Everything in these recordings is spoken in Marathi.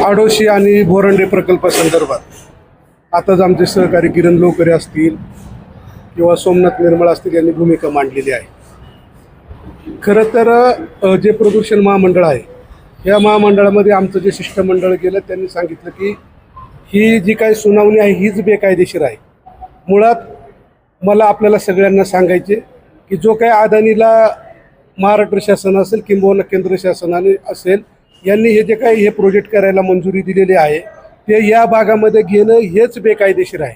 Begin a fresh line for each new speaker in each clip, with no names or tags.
आडोशी आणि बोरंडे प्रकल्पासंदर्भात आताच आमचे सहकारी किरण लोकरे असतील किंवा सोमनाथ निर्मळ असतील यांनी भूमिका मांडलेली आहे। खरं तर जे प्रदूषण महामंडळ आहे या महामंडळामध्ये आमचं जे शिष्टमंडळ गेलं त्यांनी सांगितलं की ही जी काही सुनावणी आहे हीच बेकायदेशीर आहे। मुळात मला आपल्याला सगळ्यांना सांगायचे की जो काही अदानीला महाराष्ट्र शासन असेल किंबहुना केंद्र शासनाने असेल यांनी हे जे काही हे प्रोजेक्ट करायला मंजुरी दिलेली आहे ते या भागामध्ये घेणं हेच बेकायदेशीर आहे।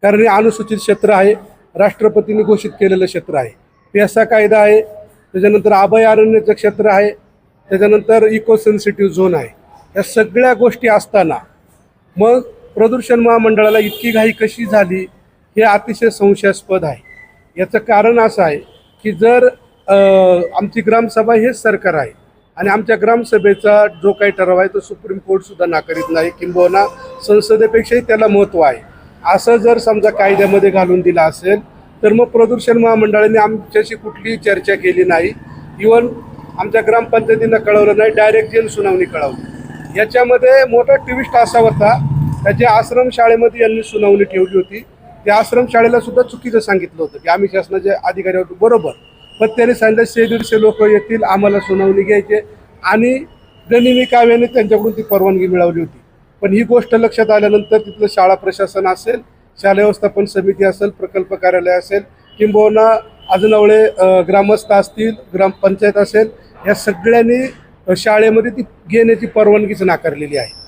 कारण हे अनुसूचित क्षेत्र आहे, राष्ट्रपतींनी घोषित केलेलं क्षेत्र आहे, पेसा कायदा आहे, त्याच्यानंतर अभयारण्याचं क्षेत्र आहे, त्याच्यानंतर इको सेन्सिटिव्ह झोन आहे। या सगळ्या गोष्टी असताना मग प्रदूषण महामंडळाला इतकी घाई कशी झाली हे अतिशय संशयास्पद आहे। याचं कारण असं आहे की जर आमची ग्रामसभा हेच सरकार आहे आणि आमच्या ग्रामसभेचा जो काही ठराव आहे तो सुप्रीम कोर्टसुद्धा नाकारीत नाही, किंबहुना संसदेपेक्षाही त्याला महत्त्व आहे, असं जर समजा कायद्यामध्ये घालून दिला असेल तर मग प्रदूषण महामंडळाने आमच्याशी कुठलीही चर्चा केली नाही, इवन आमच्या ग्रामपंचायतींना कळवलं नाही, डायरेक्ट जेल सुनावणी कळवली। याच्यामध्ये मोठा ट्विस्ट असा होता त्याच्या आश्रमशाळेमध्ये यांनी सुनावणी ठेवली होती। त्या आश्रमशाळेला सुद्धा चुकीचं सांगितलं होतं की आम्ही शासनाचे अधिकारी होतो बरोबर, पण त्याने सांगितलं 100-150 लोक येतील, आम्हाला सुनावणी घ्यायचे आणि गनिमी काव्याने त्यांच्याकडून ती परवानगी मिळवली होती। पण ही गोष्ट लक्षात आल्यानंतर तिथलं शाळा प्रशासन असेल, शालेय व्यवस्थापन समिती असेल, प्रकल्प कार्यालय असेल, किंबहुना अजूनवळे ग्रामस्थ असतील, ग्रामपंचायत असेल, या सगळ्यांनी शाळेमध्ये ती घेण्याची परवानगीच नाकारलेली आहे।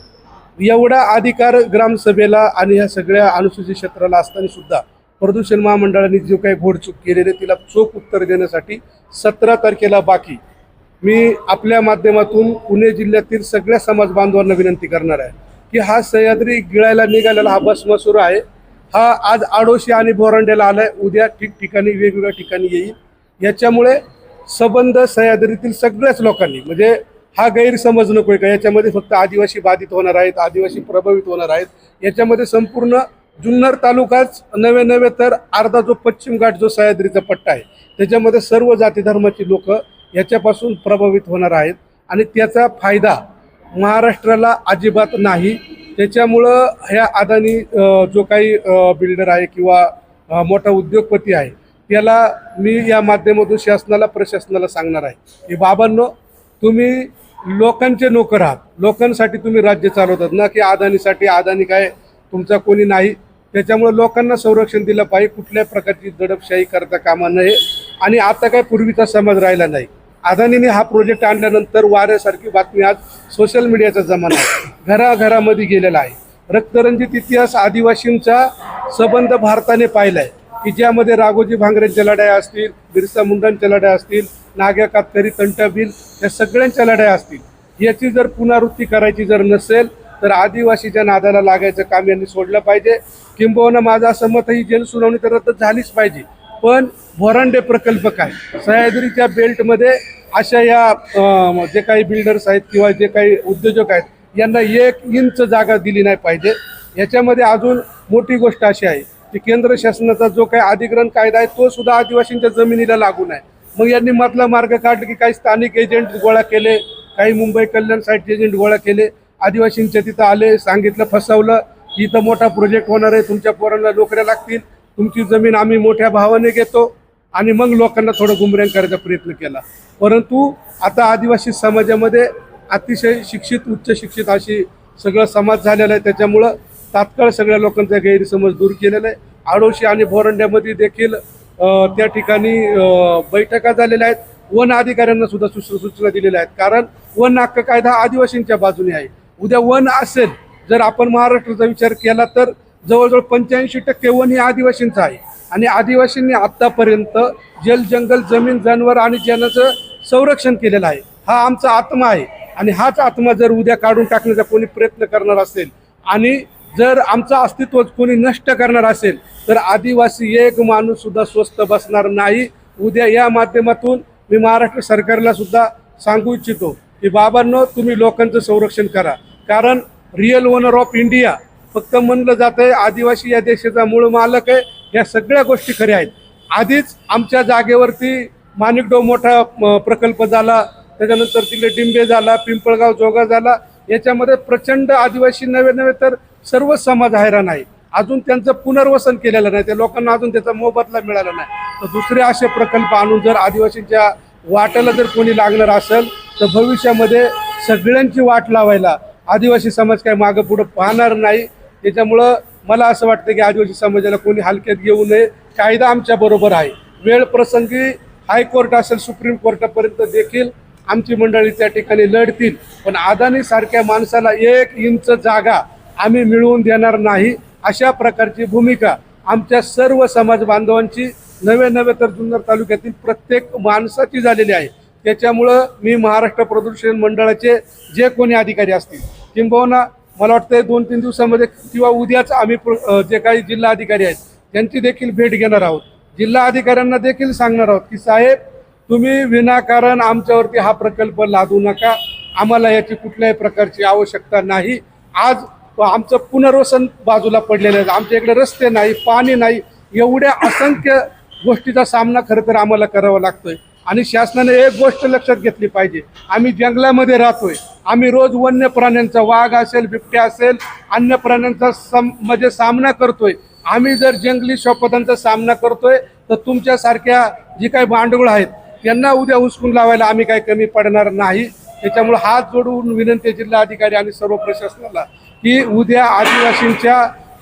एवढा अधिकार ग्रामसभेला आणि ह्या सगळ्या अनुसूचित क्षेत्राला असताना सुद्धा प्रदूषण महामंडळाने जो काही घोडचूक केलेली तिला चोख उत्तर देण्यासाठी 17 तारखेला बाकी मी आपल्या माध्यमातून पुणे जिल्ह्यातील सगळ्या समाज बांधवांना विनंती करणार आहे की हा सह्याद्री गिळायला निघालेला हा भस्मासूर आहे, हा आज आडोशी आणि बोरांड्याला आलाय, उद्या ठिकठिकाणी वेगवेगळ्या ठिकाणी येईल। याच्यामुळे संबंध सह्याद्रीतील सगळ्याच लोकांनी, म्हणजे हा गैरसमज नकोय का याच्यामध्ये फक्त आदिवासी बाधित होणार आहेत, आदिवासी प्रभावित होणार आहेत, याच्यामध्ये संपूर्ण जुन्नर तालुकाच नव्हे तर अर्धा जो पश्चिम घाट जो सह्याद्रीचा पट्टा आहे त्याच्यामध्ये सर्व जाती धर्माची लोक याच्यापासून प्रभावित होणार आहेत आणि त्याचा फायदा महाराष्ट्राला अजिबात नाही। त्याच्यामुळं ह्या अदानी जो काही बिल्डर आहे किंवा मोठा उद्योगपती आहे त्याला मी या माध्यमातून शासनाला प्रशासनाला सांगणार आहे की बाबांनो, तुम्ही लोकांचे नोकर आहात, लोकांसाठी तुम्ही राज्य चालवतात ना की अदानीसाठी। अदानी काय तुमचा कोणी नाही, त्याच्यामुळे लोकांना संरक्षण दिलं पाहिजे, कुठल्या प्रकारची दडपशाही करता कामा नये। आणि आता काय पूर्वीचा समाज राहिला नाही। अदानीने हा प्रोजेक्ट आणल्यानंतर वाऱ्यासारखी बातमी आज सोशल मीडियाचा जमाना आहे, घराघरामध्ये गेलेला आहे। रक्तरंजित इतिहास आदिवासींचा संबंध भारताने पाहिलाय की ज्यामध्ये राघोजी भांगरेंच्या लढाया असतील, बिरसा मुंडांच्या लढाया असतील, नाग्या कातकरी तंटाबिल या सगळ्यांच्या लढाया असतील। याची जर पुनरावृत्ती करायची जर नसेल तर आदिवासीच्या नादाला लागायचं काम यांनी सोडलं पाहिजे। किंबहुना माझं असं मत ही जेल सुनावणी तर रद्द झालीच पाहिजे, पण बोरांडे प्रकल्प काय सह्याद्रीच्या बेल्टमध्ये अशा या जे काही बिल्डर्स आहेत किंवा जे काही उद्योजक आहेत यांना 1 इंच जागा दिली नाही पाहिजे। याच्यामध्ये अजून मोठी गोष्ट अशी आहे की केंद्र शासनाचा जो काही अधिग्रहण कायदा आहे तो सुद्धा आदिवासींच्या जमिनीला लागू नाही। मग यांनी मधला मार्ग काढला की काही स्थानिक एजंट गोळा केले, काही मुंबई कल्याण साईट एजंट गोळा केले, आदिवासींच्या तिथं आले, सांगितलं, फसवलं, इथं मोठा प्रोजेक्ट होणार आहे, तुमच्या पोरांना नोकऱ्या लागतील, तुमची जमीन आम्ही मोठ्या भावाने घेतो, आणि मग लोकांना थोडं गुमराह करायचा प्रयत्न केला। परंतु आता आदिवासी समाजामध्ये अतिशय शिक्षित उच्च शिक्षित अशी सगळं समाज झालेला आहे, त्याच्यामुळं तात्काळ सगळ्या लोकांचा गैरसमज दूर केलेला आहे। आडोशी आणि बोरांड्यामध्ये देखील त्या ठिकाणी बैठका झालेल्या आहेत, वन अधिकाऱ्यांना सुद्धा सूचना दिलेल्या आहेत, कारण वन हक्क कायदा आदिवासींच्या बाजूने आहे। उद्या वन असेल, जर आपण महाराष्ट्राचा विचार केला तर जवळजवळ 85% वन हे आदिवासींचं आहे आणि आदिवासींनी आत्तापर्यंत जल जंगल जमीन जनावर आणि जनाचं संरक्षण केलेलं आहे। हा आमचा आत्मा आहे आणि हाच आत्मा जर उद्या काढून टाकण्याचा कोणी प्रयत्न करणार असेल आणि जर आमचं अस्तित्व कोणी नष्ट करणार असेल तर आदिवासी एक माणूस सुद्धा स्वस्थ बसणार नाही। उद्या या माध्यमातून मी महाराष्ट्र सरकारला सुद्धा सांगू इच्छितो की बाबांनो, तुम्ही लोकांचं संरक्षण करा, कारण रिअल ओनर ऑफ इंडिया फक्त म्हणलं जात आहे आदिवासी या देशाचा मूळ मालक आहे। या सगळ्या गोष्टी खऱ्या आहेत। आधीच आमच्या जागेवरती माणिकडोह मोठा प्रकल्प झाला, त्याच्यानंतर तिकडे डिंबे झाला, पिंपळगाव जोगा झाला, याच्यामध्ये प्रचंड आदिवासी नवे तर सर्व समाज हैराण आहे. अजून त्यांचं पुनर्वसन केलेलं नाही, त्या लोकांना अजून त्याचा मोबदला मिळाला नाही. तर दुसरे असे प्रकल्प आणून जर आदिवासींच्या वाट्याला जर कोणी लागणार असेल तर भविष्यामध्ये सगळ्यांची वाट लावायला आदिवासी समाज काही मागं पुढं पाहणार नाही. त्याच्यामुळं मला असं वाटतं की आदिवासी समाजाला कोणी हलक्यात घेऊ नये. कायदा आमच्या बरोबर आहे. वेळ प्रसंगी हायकोर्ट असेल सुप्रीम कोर्टापर्यंत देखील आमची मंडळी त्या ठिकाणी लढतील. पण अदानी सारख्या माणसाला 1 इंच जागा आम्ही मिळवून देणार नाही, अशा प्रकारची भूमिका आमच्या सर्व समाज बांधवांची नवे तर जुन्नर तालुक्यातील प्रत्येक माणसाची झालेली आहे. त्याच्यामुळं मी महाराष्ट्र प्रदूषण मंडळाचे जे कोणी अधिकारी असतील किंबहुना मला वाटतं 2-3 दिवसामध्ये किंवा उद्याच आम्ही जे काही जिल्हा अधिकारी आहेत त्यांची देखील भेट घेणार आहोत. जिल्हा अधिकाऱ्यांना देखील सांगणार आहोत की साहेब, तुम्ही विनाकारण आमच्यावरती हा प्रकल्प लादू नका. आम्हाला याची कुठल्याही प्रकारची आवश्यकता नाही. आज आमचं पुनर्वसन बाजूला पडलेलं आहे. आमच्या इकडे रस्ते नाही, पाणी नाही, एवढ्या असंख्य गोष्टीचा सामना खरं तर आम्हाला करावा लागतोय. आणि शासनाने एक गोष्ट लक्षात घेतली पाहिजे, आम्ही जंगलामध्ये राहतोय. आम्ही रोज वन्य प्राण्यांचा, वाघ असेल, बिबट्या असेल, अन्य प्राण्यांचा म्हणजे सामना करतोय. आम्ही जर जंगली श्वापदांचा सामना करतोय तर तुमच्यासारख्या जी काही भांडवल आहेत त्यांना उद्या हुसकून लावायला आम्ही काही कमी पडणार नाही. त्याच्यामुळे हात जोडून विनंती जिल्हा अधिकारी आणि सर्व प्रशासनाला की उद्या आदिवासींच्या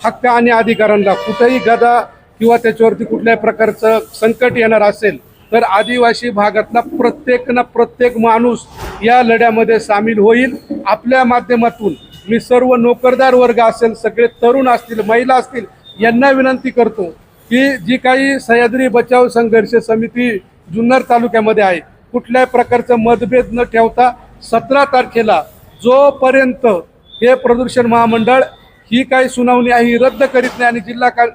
हक्क आणि अधिकारांना कुठेही गदा किंवा त्याच्यावरती कुठल्याही प्रकारचं संकट येणार असेल तर आदिवासी भागातला प्रत्येक माणूस या लढ्यामध्ये सामील होईल. आपल्या माध्यमातून मी सर्व नोकरदार वर्ग असेल, सगळे तरुण असतील, महिला असतील, यांना विनंती करतो की जी काही सह्याद्री बचाव संघर्ष समिती जुन्नर तालुक्यामध्ये आहे, कुठल्याही प्रकारचं मतभेद न ठेवता 17 तारखेला जोपर्यंत हे प्रदूषण महामंडळ ही काही सुनावणी आहे ही रद्द करीत नाही आणि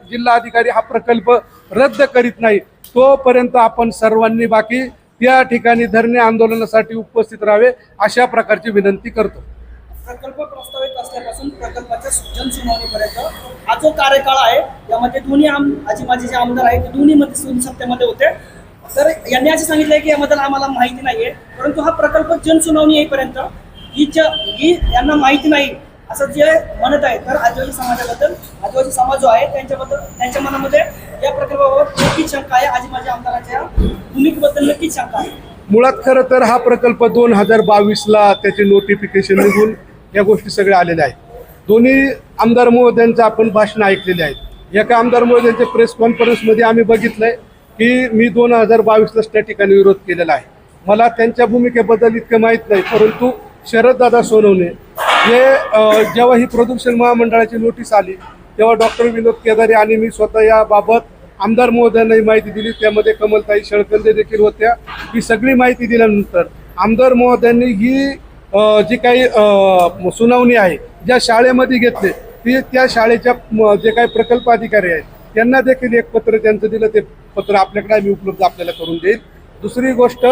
जिल्हा अधिकारी हा प्रकल्प रद्द करीत नाही तोपर्यंत आपण सर्वांनी बाकी त्या ठिकाणी धरणे आंदोलनासाठी उपस्थित राहावे, अशा प्रकारची विनंती करतो.
प्रकल्प प्रस्तावित असल्यापासून प्रकल्पाच्या जनसुनावणीपर्यंत हा जो कार्यकाळ आहे यामध्ये दोन्ही माझे जे आमदार आहेत ते दोन्ही मध्ये सत्तेमध्ये होते. तर यांनी असं सांगितलंय की याबद्दल आम्हाला माहिती नाहीये, परंतु हा प्रकल्प जनसुनावणी येईपर्यंत ही यांना माहिती नाही असं जे म्हणत आहे. तर आदिवासी समाजाबद्दल, आदिवासी समाज जो आहे त्यांच्याबद्दल, त्यांच्या मनामध्ये या प्रकल्पाबाबत नक्कीच शंका आहे. माझ्या आमदाराच्या भूमिकेबद्दल नक्कीच शंका आहे.
मुळात खरं तर हा प्रकल्प 2022ला त्याचे नोटिफिकेशन निघून या गोष्टी सगळ्या आलेल्या आहेत. दोन्ही आमदार महोदयांचं आपण भाषण ऐकलेले आहेत. एका आमदार महोदयांच्या प्रेस कॉन्फरन्समध्ये आम्ही बघितलंय की मी 2022लाच त्या ठिकाणी विरोध केलेला आहे. मला त्यांच्या भूमिकेबद्दल इतकं माहीत नाही, परंतु शरददादा सोनवणे हे जेव्हा ही प्रदूषण महामंडळाची नोटीस आली तेव्हा डॉक्टर विनोद केदारे आणि मी स्वतः याबाबत आमदार महोदयांनाही माहिती दिली. त्यामध्ये कमलताई शळकंदे देखील होत्या. ही सगळी माहिती दिल्यानंतर आमदार महोदयांनी ही जी काही सुनावणी आहे ज्या शाळेमध्ये घेतले ती त्या शाळेच्या जे काही प्रकल्प अधिकारी आहेत त्यांना देखील एक पत्र त्यांचं दिलं. ते पत्र आपल्याकडे आम्ही उपलब्ध आपल्याला करून देईल. दुसरी गोष्ट,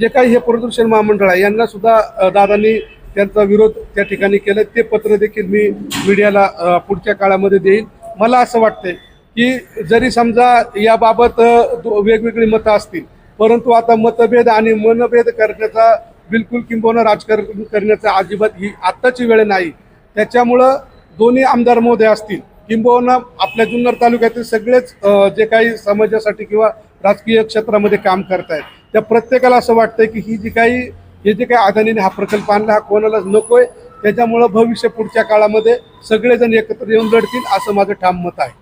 जे काही हे प्रदूषण महामंडळ आहे यांना सुद्धा दादांनी त्यांचा विरोध त्या ठिकाणी केला. ते पत्र देखील मी मीडियाला पुढच्या काळामध्ये देईल. मला असं वाटतंय की जरी समजा याबाबत वेगवेगळी मतं असतील, परंतु आता मतभेद आणि मनभेद करण्याचा बिलकुल किंबहुना राजकारण करण्याचा अजिबात ही आत्ताची वेळ नाही. त्याच्यामुळं दोन्ही आमदार महोदय असतील किंबहुना आपल्या जुन्नर तालुक्यातील सगळेच जे काही समाजासाठी किंवा राजकीय क्षेत्रामध्ये काम करतायत त्या प्रत्येकाला असं वाटतंय की हे जे काही अदानीने हा प्रकल्प आणला हा कोणालाच नकोय. त्याच्यामुळं भविष्य पुढच्या काळामध्ये सगळेजण एकत्र येऊन लढतील असं माझं ठाम मत आहे.